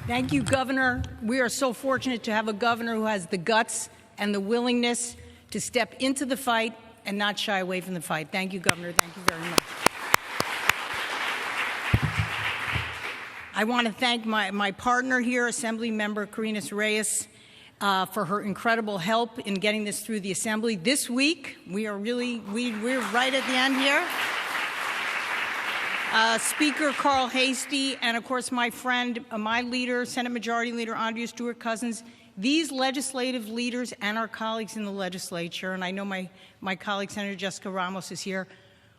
Thank you, Governor. We are so fortunate to have a governor who has the guts and the willingness to step into the fight and not shy away from the fight. Thank you, Governor. Thank you very much. I want to thank my partner here, Assemblymember Karina Reyes, for her incredible help in getting this through the Assembly. This week, we're right at the end here. Speaker Carl Hastie, and of course my friend, my leader, Senate Majority Leader Andrea Stewart-Cousins, these legislative leaders and our colleagues in the legislature, and I know my colleague Senator Jessica Ramos is here,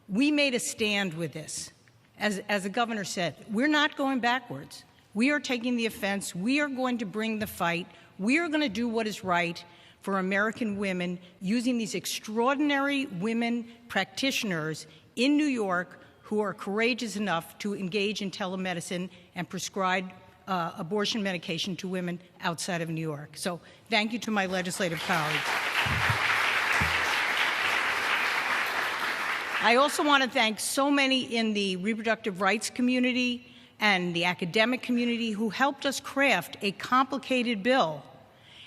we made a stand with this. As the governor said, we're not going backwards. We are taking the offense. We are going to bring the fight. We are going to do what is right for American women using these extraordinary women practitioners in New York who are courageous enough to engage in telemedicine and prescribe abortion medication to women outside of New York. So thank you to my legislative colleagues. I also want to thank so many in the reproductive rights community and the academic community who helped us craft a complicated bill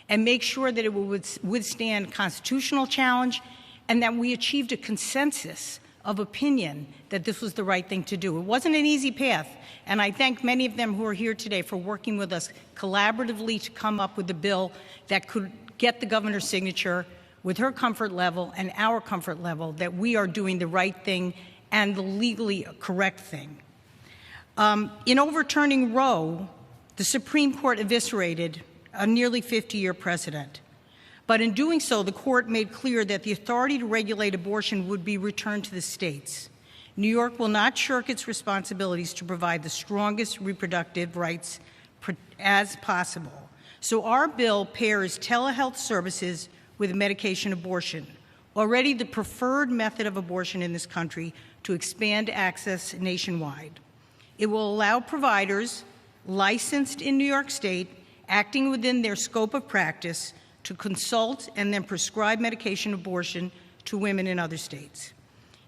and make sure that it would withstand constitutional challenge and that we achieved a consensus of opinion that this was the right thing to do. It wasn't an easy path, and I thank many of them who are here today for working with us collaboratively to come up with a bill that could get the governor's signature with her comfort level and our comfort level that we are doing the right thing and the legally correct thing. In overturning Roe, the Supreme Court eviscerated a nearly 50-year precedent. But in doing so, the court made clear that the authority to regulate abortion would be returned to the states. New York will not shirk its responsibilities to provide the strongest reproductive rights as possible. So our bill pairs telehealth services with medication abortion, already the preferred method of abortion in this country, to expand access nationwide. It will allow providers licensed in New York State, acting within their scope of practice, to consult and then prescribe medication abortion to women in other states.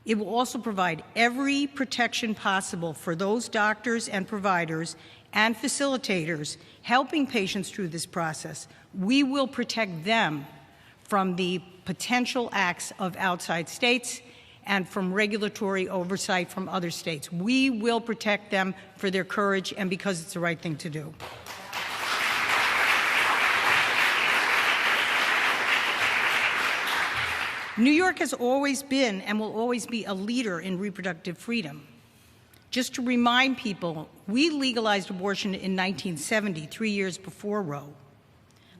It will also provide every protection possible for those doctors and providers and facilitators helping patients through this process. We will protect them from the potential acts of outside states and from regulatory oversight from other states. We will protect them for their courage and because it's the right thing to do. New York has always been and will always be a leader in reproductive freedom. Just to remind people, we legalized abortion in 1970, 3 years before Roe.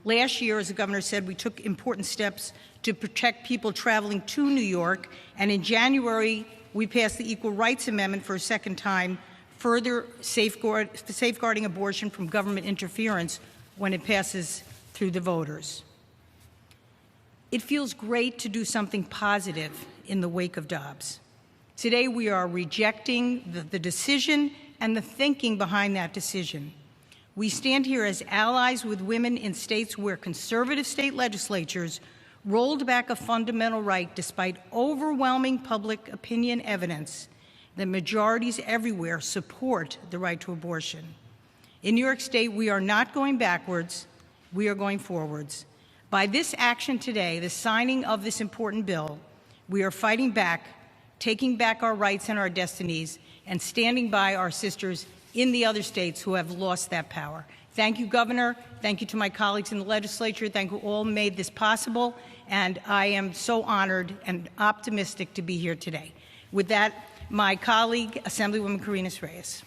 Last year, as the governor said, we took important steps to protect people traveling to New York, and in January, we passed the Equal Rights Amendment for a second time, further safeguarding abortion from government interference when it passes through the voters. It feels great to do something positive in the wake of Dobbs. Today, we are rejecting the decision and the thinking behind that decision. We stand here as allies with women in states where conservative state legislatures rolled back a fundamental right despite overwhelming public opinion evidence that majorities everywhere support the right to abortion. In New York State, we are not going backwards, we are going forwards. By this action today, the signing of this important bill, we are fighting back, taking back our rights and our destinies, and standing by our sisters in the other states who have lost that power. Thank you, Governor. Thank you to my colleagues in the legislature. Thank you all who made this possible. And I am so honored and optimistic to be here today. With that, my colleague, Assemblywoman Karina Reyes.